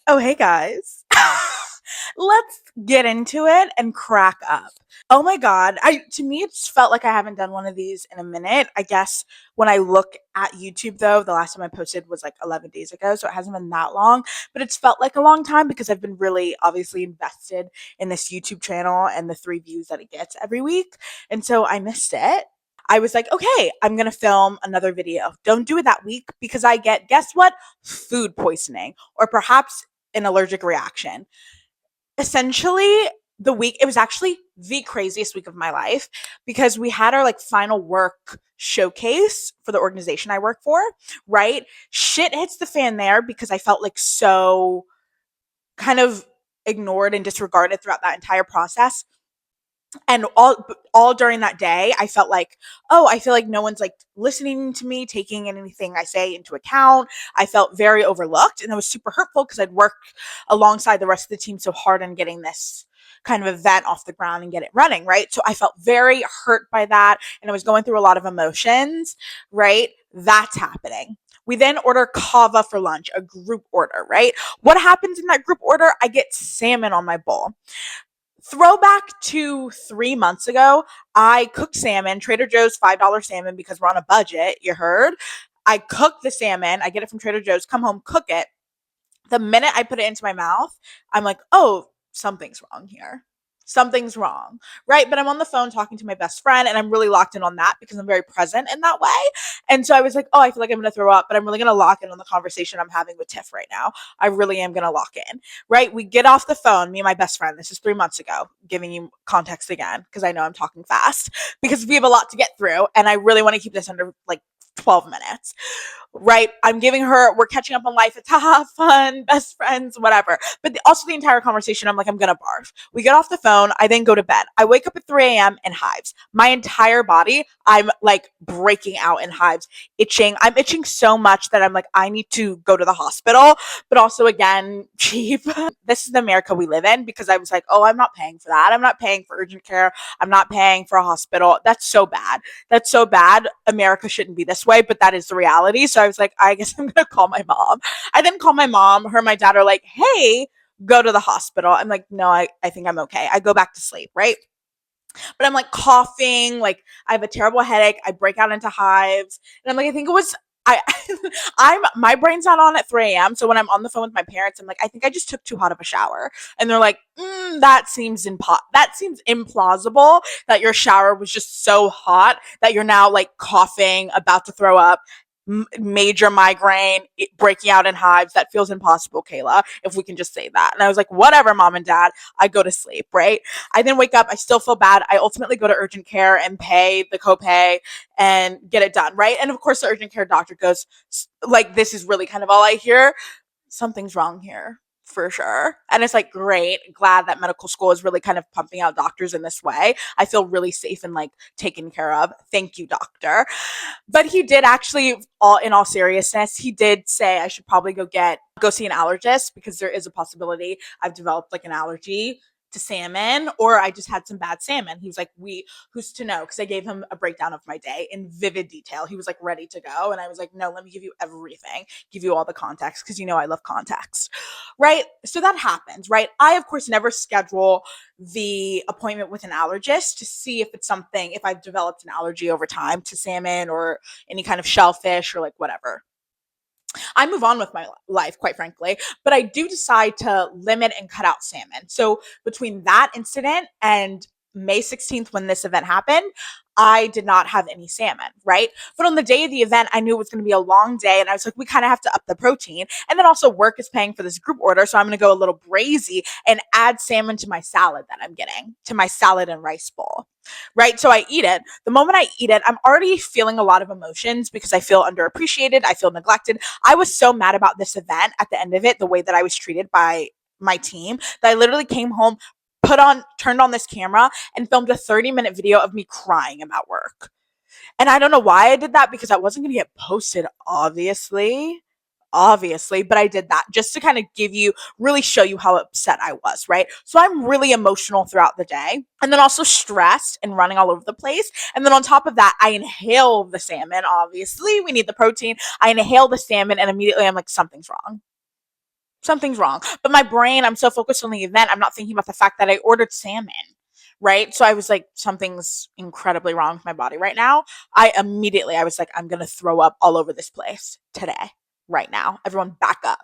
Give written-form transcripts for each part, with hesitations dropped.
Oh, hey guys. Let's get into it and crack up. Oh my god. I to me it's felt like I haven't done one of these in a minute. I guess when I look at YouTube though, the last time I posted was like 11 days ago, so it hasn't been that long, but it's felt like a long time because I've been really obviously invested in this YouTube channel and the 3 views that it gets every week. And so I missed it. I was like, okay, I'm going to film another video. Don't do it that week because I get, guess what? Food poisoning or perhaps an allergic reaction. Essentially, the week, it was actually the craziest week of my life because we had our like final work showcase for the organization I work for, right? Shit hits the fan there because I felt like so kind of ignored and disregarded throughout that entire process. And all during that day I felt like, oh, I feel like no one's like listening to me, taking anything I say into account. I felt very overlooked, and it was super hurtful because I'd worked alongside the rest of the team so hard on getting this kind of event off the ground and get it running, right? So I felt very hurt by that, and I was going through a lot of emotions, right? That's happening. We then order kava for lunch, a group order, right? What happens in that group order? I get salmon on my bowl. Throwback to 3 months ago, I cooked salmon, Trader Joe's $5 salmon because we're on a budget, you heard. I cook the salmon, I get it from Trader Joe's, come home, cook it. The minute I put it into my mouth, I'm like, oh, something's wrong here. Something's wrong, right? But I'm on the phone talking to my best friend and I'm really locked in on that because I'm very present in that way. And so I was like, oh, I feel like I'm going to throw up, but I'm really going to lock in on the conversation I'm having with Tiff right now. I really am going to lock in, right? We get off the phone, me and my best friend. This is 3 months ago, giving you context again because I know I'm talking fast because we have a lot to get through and I really want to keep this under like 12 minutes, right? I'm giving her, we're catching up on life. It's haha, fun, best friends, whatever. But also the entire conversation, I'm like, I'm gonna barf. We get off the phone. I then go to bed. I wake up at 3 a.m. in hives. My entire body, I'm like breaking out in hives, itching. I'm itching so much that I'm like, I need to go to the hospital. But also, again, cheap. This is the America we live in because I was like, oh, I'm not paying for that. I'm not paying for urgent care. I'm not paying for a hospital. That's so bad. That's so bad. America shouldn't be this way, but that is the reality. So I was like, I guess I'm going to call my mom. I then call my mom. Her and my dad are like, hey, go to the hospital. I'm like, no, I think I'm okay. I go back to sleep, right? But I'm like coughing, like I have a terrible headache. I break out into hives. And I'm like, I think it was I I'm my brain's not on at 3 a.m. So when I'm on the phone with my parents, I'm like, I think I just took too hot of a shower. And they're like, that seems implausible that your shower was just so hot that you're now like coughing, about to throw up, major migraine, breaking out in hives. That feels impossible, Kayla, if we can just say that. And I was like, whatever, mom and dad. I go to sleep, right? I then wake up. I still feel bad. I ultimately go to urgent care and pay the copay and get it done, right? And of course, the urgent care doctor goes, like, this is really kind of all I hear. Something's wrong here for sure. And it's like, great, glad that medical school is really kind of pumping out doctors in this way. I feel really safe and like taken care of. Thank you, doctor. But he did actually, all in all seriousness, he did say I should probably go see an allergist because there is a possibility I've developed like an allergy to salmon or I just had some bad salmon. He was like, who's to know? Because I gave him a breakdown of my day in vivid detail. He was like ready to go. And I was like, no, let me give you everything, give you all the context because you know I love context. Right. So that happens, right? I, of course, never schedule the appointment with an allergist to see if it's something, if I've developed an allergy over time to salmon or any kind of shellfish or like whatever. I move on with my life, quite frankly, but I do decide to limit and cut out salmon. So between that incident and May 16th, when this event happened, I did not have any salmon, right? But on the day of the event, I knew it was going to be a long day. And I was like, we kind of have to up the protein. And then also, work is paying for this group order. So I'm going to go a little brazy and add salmon to my salad that I'm getting, to my salad and rice bowl, right? So I eat it. The moment I eat it, I'm already feeling a lot of emotions because I feel underappreciated. I feel neglected. I was so mad about this event at the end of it, the way that I was treated by my team, that I literally came home, turned on this camera and filmed a 30-minute video of me crying about work. And I don't know why I did that because I wasn't going to get posted, obviously, but I did that just to kind of really show you how upset I was, right? So I'm really emotional throughout the day and then also stressed and running all over the place. And then on top of that, I inhale the salmon. Obviously, we need the protein. I inhale the salmon and immediately I'm like, something's wrong. Something's wrong. But my brain, I'm so focused on the event, I'm not thinking about the fact that I ordered salmon. Right. So I was like, something's incredibly wrong with my body right now. I was like, I'm going to throw up all over this place today, right now. Everyone back up.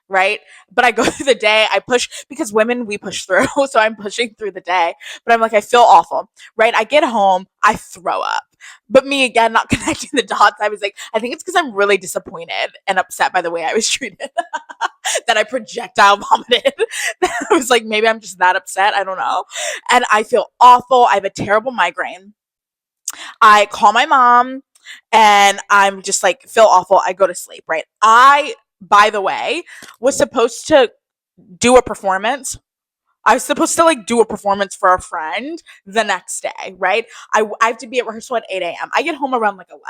Right. But I go through the day, I push because women, we push through. So I'm pushing through the day, but I'm like, I feel awful. Right. I get home, I throw up. But me again, not connecting the dots. I was like, I think it's because I'm really disappointed and upset by the way I was treated that I projectile vomited. I was like, maybe I'm just that upset. I don't know. And I feel awful. I have a terrible migraine. I call my mom and I'm just like, feel awful. I go to sleep, right? By the way, was supposed to do a performance. I was supposed to like do a performance for a friend the next day, right? I have to be at rehearsal at 8 a.m. I get home around like 11,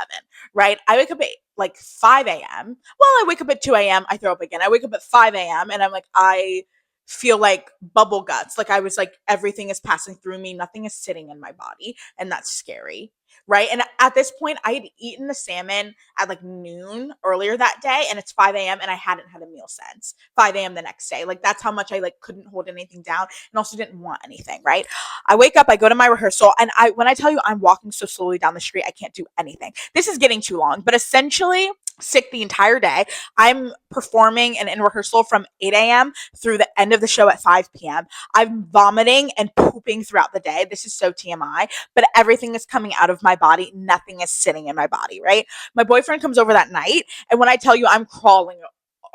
right? I wake up at like 5 a.m. Well, I wake up at 2 a.m. I throw up again. I wake up at 5 a.m. and I'm like, I feel like bubble guts. Like I was like, everything is passing through me. Nothing is sitting in my body. And that's scary. Right. And at this point, I had eaten the salmon at like noon earlier that day, and it's 5 a.m. and I hadn't had a meal since 5 a.m. the next day. Like that's how much I like couldn't hold anything down and also didn't want anything, right? I wake up, I go to my rehearsal, and I when I tell you I'm walking so slowly down the street, I can't do anything. This is getting too long, but essentially sick the entire day. I'm performing and in rehearsal from 8 a.m. through the end of the show at 5 p.m. I'm vomiting and pooping throughout the day. This is so TMI, but everything is coming out of my body. Nothing is sitting in my body, right? My boyfriend comes over that night, and when I tell you I'm crawling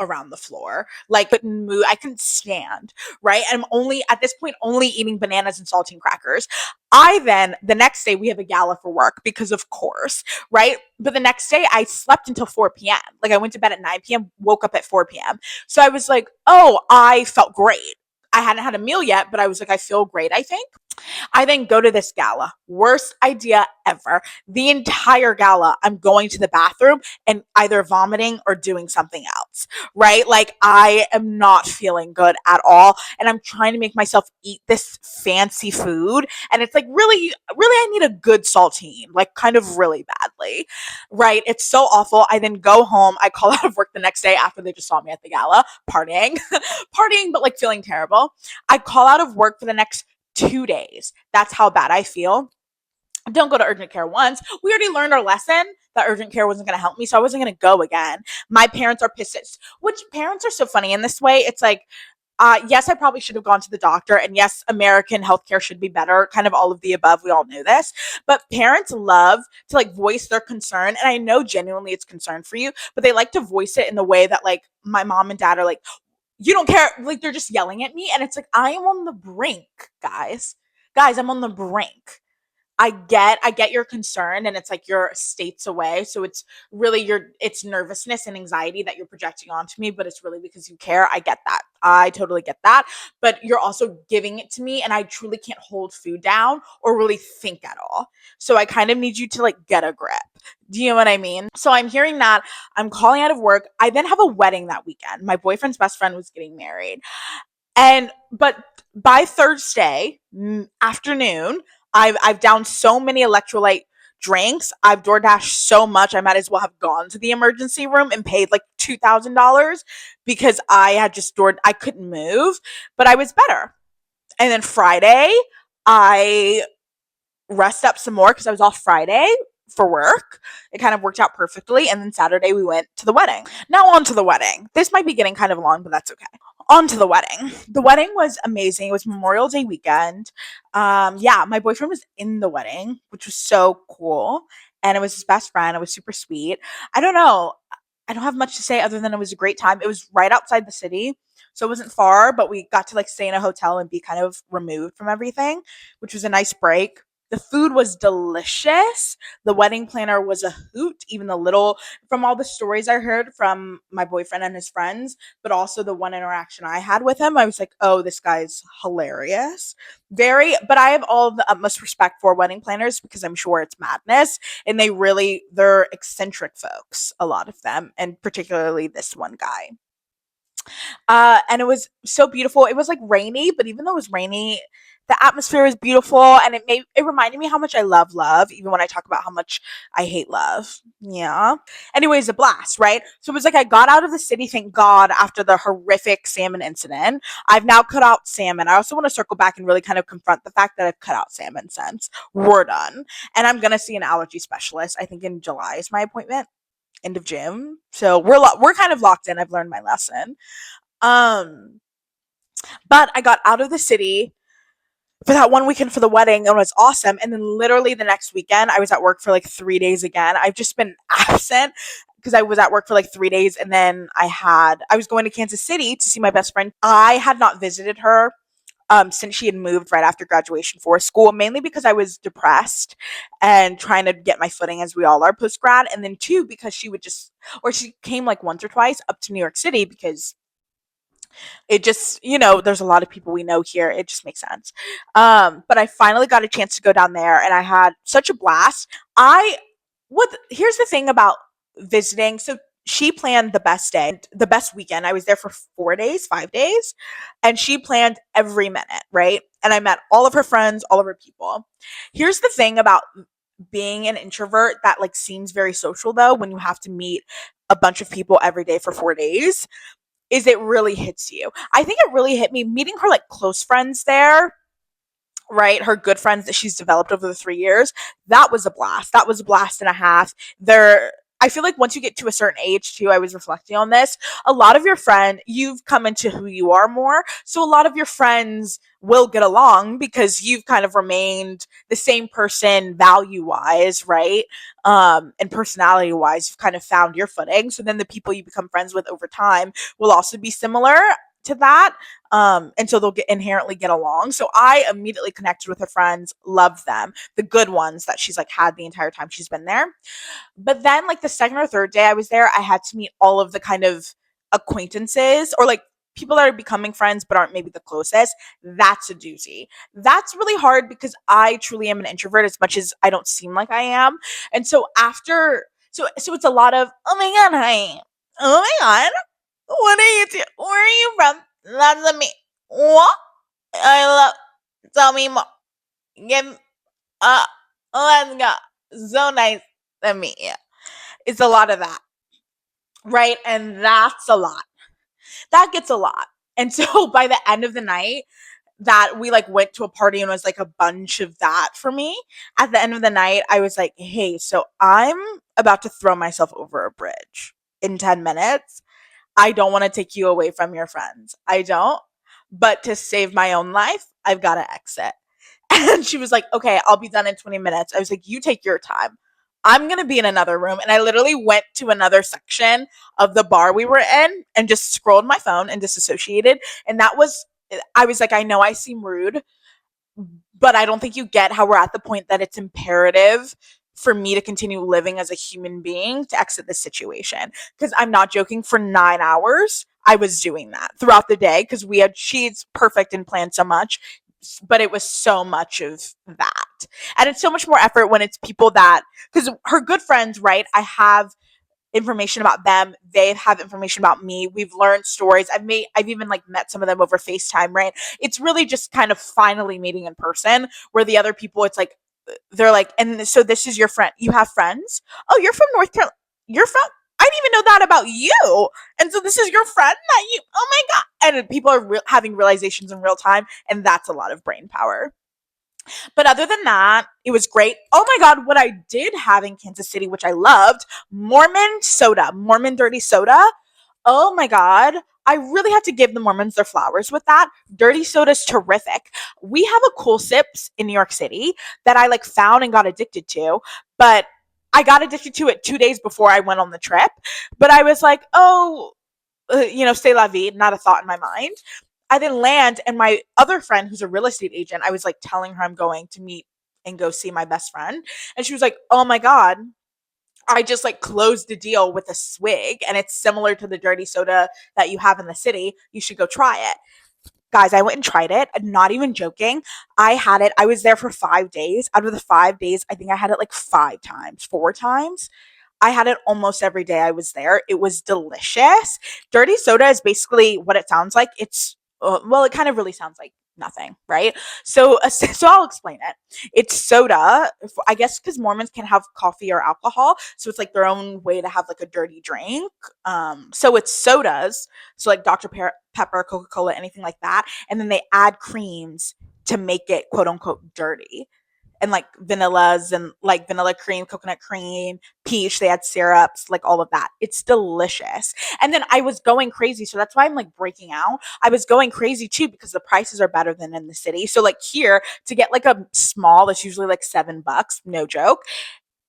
around the floor, like couldn't move, I couldn't stand, right? And I'm only at this point only eating bananas and saltine crackers. I then the next day we have a gala for work because of course, right? But the next day I slept until 4 p.m. Like I went to bed at 9 p.m., woke up at 4 p.m. So I was like, oh, I felt great. I hadn't had a meal yet, but I was like, I feel great, I think. I then go to this gala. Worst idea ever. The entire gala, I'm going to the bathroom and either vomiting or doing something else, right? Like I am not feeling good at all. And I'm trying to make myself eat this fancy food. And it's like, really, really, I need a good saltine, like kind of really badly, right? It's so awful. I then go home. I call out of work the next day after they just saw me at the gala, partying, partying, but like feeling terrible. I call out of work for the next 2 days. That's how bad I feel. Don't go to urgent care once. We already learned our lesson that urgent care wasn't going to help me, so I wasn't going to go again. My parents are pissed, which parents are so funny in this way. It's like, yes, I probably should have gone to the doctor, and yes, American healthcare should be better. Kind of all of the above. We all knew this, but parents love to like voice their concern, and I know genuinely it's concern for you, but they like to voice it in the way that like my mom and dad are like, you don't care. Like they're just yelling at me. And it's like, I am on the brink, guys. Guys, I'm on the brink. I get your concern and it's like you're states away. So it's really it's nervousness and anxiety that you're projecting onto me, but it's really because you care. I get that. I totally get that. But you're also giving it to me and I truly can't hold food down or really think at all. So I kind of need you to like get a grip. Do you know what I mean? So I'm hearing that. I'm calling out of work. I then have a wedding that weekend. My boyfriend's best friend was getting married. But by Thursday afternoon, I've downed so many electrolyte drinks. I've DoorDash so much. I might as well have gone to the emergency room and paid like $2,000 because I had just stored. I couldn't move, but I was better. And then Friday, I rest up some more because I was off Friday for work. It kind of worked out perfectly. And then Saturday we went to the wedding. Now on to the wedding. This might be getting kind of long, but that's okay. On to the wedding. The wedding was amazing. It was Memorial Day weekend. Yeah, my boyfriend was in the wedding, which was so cool. And it was his best friend. It was super sweet. I don't know. I don't have much to say other than it was a great time. It was right outside the city. So it wasn't far, but we got to like stay in a hotel and be kind of removed from everything, which was a nice break. The food was delicious. The wedding planner was a hoot, even the little, from all the stories I heard from my boyfriend and his friends, but also the one interaction I had with him. I was like, oh, this guy's hilarious. Very, but I have all the utmost respect for wedding planners because I'm sure it's madness. And they're eccentric folks, a lot of them, and particularly this one guy. And it was so beautiful. It was like rainy, but even though it was rainy, the atmosphere was beautiful, and it reminded me how much I love love, even when I talk about how much I hate love. Yeah. Anyways, a blast, right? So it was like I got out of the city, thank God, after the horrific salmon incident. I've now cut out salmon. I also want to circle back and really kind of confront the fact that I've cut out salmon since. We're done. And I'm gonna see an allergy specialist. I think in July is my appointment, end of June. So we're kind of locked in. I've learned my lesson. Um, but I got out of the city for that one weekend for the wedding, and it was awesome. And then literally the next weekend, I was at work for like 3 days again. I've just been absent because I was at work for like 3 days, and then I was going to Kansas City to see my best friend. I had not visited her since she had moved right after graduation for school, mainly because I was depressed and trying to get my footing, as we all are post grad, and then two because she came like once or twice up to New York City because it just, there's a lot of people we know here. It just makes sense. But I finally got a chance to go down there, and I had such a blast. Here's the thing about visiting. So she planned the best day, the best weekend. I was there for 4 days, 5 days, and she planned every minute, right? And I met all of her friends, all of her people. Here's the thing about being an introvert that like seems very social though, when you have to meet a bunch of people every day for 4 days, is it really hits you. I think it really hit me meeting her like close friends there, right? Her good friends that she's developed over the 3 years. That was a blast. That was a blast and a half. I feel like once you get to a certain age too, I was reflecting on this. A lot of your you've come into who you are more. So a lot of your friends will get along because you've kind of remained the same person value wise, right? And personality wise, you've kind of found your footing. So then the people you become friends with over time will also be similar to that. And so they'll inherently get along. So I immediately connected with her friends, loved them, the good ones that she's like had the entire time she's been there. But then, like the second or third day I was there, I had to meet all of the kind of acquaintances or like people that are becoming friends but aren't maybe the closest. That's a doozy. That's really hard because I truly am an introvert as much as I don't seem like I am. And so so it's a lot of, oh my God, hi. Oh my God. What are you doing? Where are you from? That's me. What? I love. Tell me more. Give. Uh. Let's go. So nice to meet you. It's a lot of that, right? And that's a lot. That gets a lot. And so by the end of the night, that we like went to a party and was like a bunch of that for me. At the end of the night, I was like, hey, so I'm about to throw myself over a bridge in 10 minutes. I don't want to take you away from your friends. I don't. But to save my own life, I've got to exit. And she was like, okay, I'll be done in 20 minutes. I was like, you take your time. I'm going to be in another room. And I literally went to another section of the bar we were in and just scrolled my phone and disassociated. And I was like, I know I seem rude, but I don't think you get how we're at the point that it's imperative for me to continue living as a human being to exit this situation. Because I'm not joking, for 9 hours, I was doing that throughout the day because she's perfect and planned so much, but it was so much of that. And it's so much more effort when it's people that, because her good friends, right? I have information about them, they have information about me, we've learned stories, I've even like met some of them over FaceTime, right? It's really just kind of finally meeting in person, where the other people, it's like they're like, and so this is your friend, you have friends, oh, you're from North Carolina, you're from, I didn't even know that about you, and so this is your friend that you, oh my God. And people are having realizations in real time, and that's a lot of brain power. But other than that, it was great. Oh my God, what I did have in Kansas City, which I loved, Mormon soda, Mormon dirty soda. Oh my God. I really have to give the Mormons their flowers with that. Dirty soda's terrific. We have a Cool Sips in New York City that I like found and got addicted to, but I got addicted to it 2 days before I went on the trip. But I was like, oh, c'est la vie, not a thought in my mind. I then land, and my other friend, who's a real estate agent, I was like telling her I'm going to meet and go see my best friend. And she was like, oh my God, I just like closed a deal with a swig, and it's similar to the dirty soda that you have in the city. You should go try it. Guys, I went and tried it. I'm not even joking. I had it. I was there for 5 days. Out of the 5 days, I think I had it like 5 times, 4 times. I had it almost every day I was there. It was delicious. Dirty soda is basically what it sounds like. Well, it kind of really sounds like nothing, right? So I'll explain it. It's soda, I guess, because Mormons can have coffee or alcohol, so it's like their own way to have like a dirty drink. So it's sodas, so like Pepper, Coca Cola, anything like that, and then they add creams to make it quote unquote dirty, and like vanillas and like vanilla cream, coconut cream, peach. They add syrups, like all of that. It's delicious. And then I was going crazy. So that's why I'm like breaking out. I was going crazy too because the prices are better than in the city. So like here to get like a small that's usually like $7, no joke,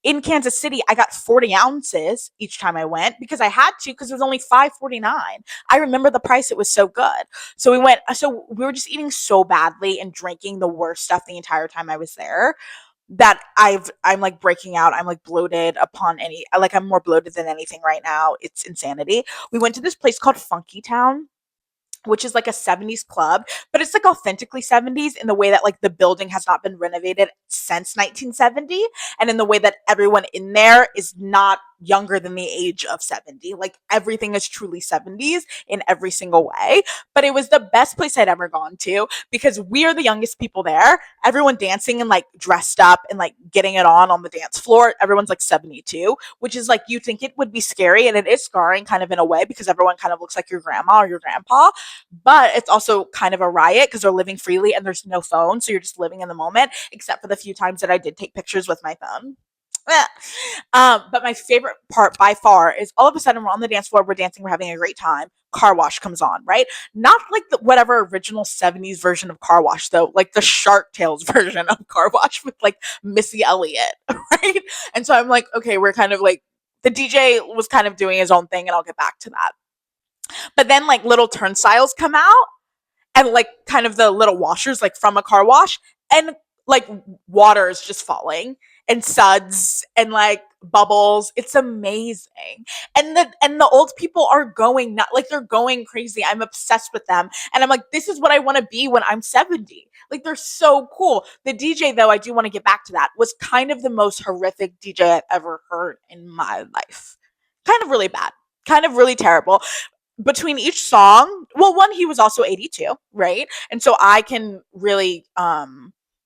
in Kansas City, I got 40 ounces each time I went because I had to because it was only $5.49. I remember the price; it was so good. So we went. So we were just eating so badly and drinking the worst stuff the entire time I was there that I'm like breaking out. I'm like bloated upon any like I'm more bloated than anything right now. It's insanity. We went to this place called Funky Town, which is like a 70s club, but it's like authentically 70s in the way that like the building has not been renovated since 1970, and in the way that everyone in there is not younger than the age of 70. Like everything is truly 70s in every single way. But it was the best place I'd ever gone to because we are the youngest people there. Everyone dancing and like dressed up and like getting it on the dance floor. Everyone's like 72, which is like you think it would be scary, and it is scarring kind of in a way because everyone kind of looks like your grandma or your grandpa, but it's also kind of a riot because they're living freely and there's no phone. So you're just living in the moment, except for the few times that I did take pictures with my phone. But my favorite part by far is all of a sudden we're on the dance floor, we're dancing, we're having a great time. Car Wash comes on, right? Not like the whatever original 70s version of Car Wash, though, like the Shark Tales version of Car Wash with like Missy Elliott, right? And so I'm like, okay, we're kind of like, the DJ was kind of doing his own thing, and I'll get back to that. But then like little turnstiles come out and like kind of the little washers like from a car wash, and like water is just falling and suds and like bubbles. It's amazing. And the old people are going not like they're going crazy. I'm obsessed with them. And I'm like, this is what I want to be when I'm 70. Like they're so cool. The DJ though, I do want to get back to that, was kind of the most horrific DJ I've ever heard in my life. Kind of really bad. Kind of really terrible between each song. Well, one, he was also 82, right? And so I can really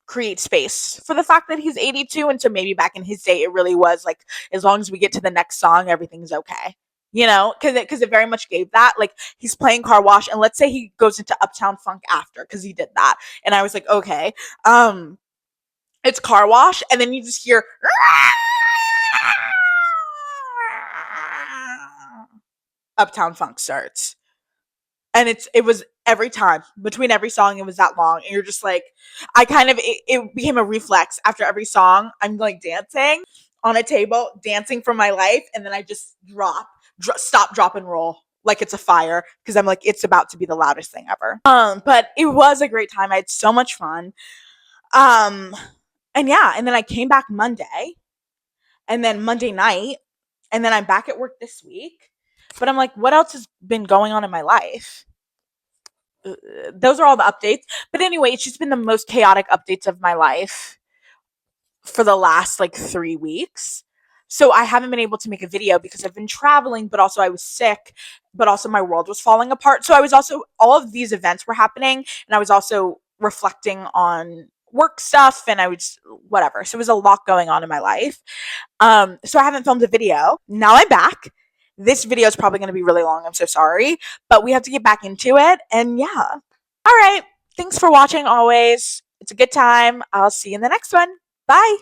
create space for the fact that he's 82, and so maybe back in his day it really was like as long as we get to the next song everything's okay, because it very much gave that. Like he's playing Car Wash, and let's say he goes into Uptown Funk after, because he did that, and I was like, okay, it's Car Wash, and then you just hear Uptown Funk starts. And it was every time between every song it was that long, and you're just like, I kind of it became a reflex after every song. I'm like dancing on a table, dancing for my life, and then I just stop, drop, and roll like it's a fire because I'm like, it's about to be the loudest thing ever. But it was a great time. I had so much fun. Um, and yeah, and then I came back Monday, and then Monday night, and then I'm back at work this week. But I'm like, what else has been going on in my life? Those are all the updates. But anyway, it's just been the most chaotic updates of my life for the last like 3 weeks. So I haven't been able to make a video because I've been traveling, but also I was sick, but also my world was falling apart. So I was also, all of these events were happening, and I was also reflecting on work stuff, and I was whatever. So it was a lot going on in my life. So I haven't filmed a video. Now I'm back. This video is probably going to be really long. I'm so sorry, but we have to get back into it. And yeah. All right. Thanks for watching always. It's a good time. I'll see you in the next one. Bye.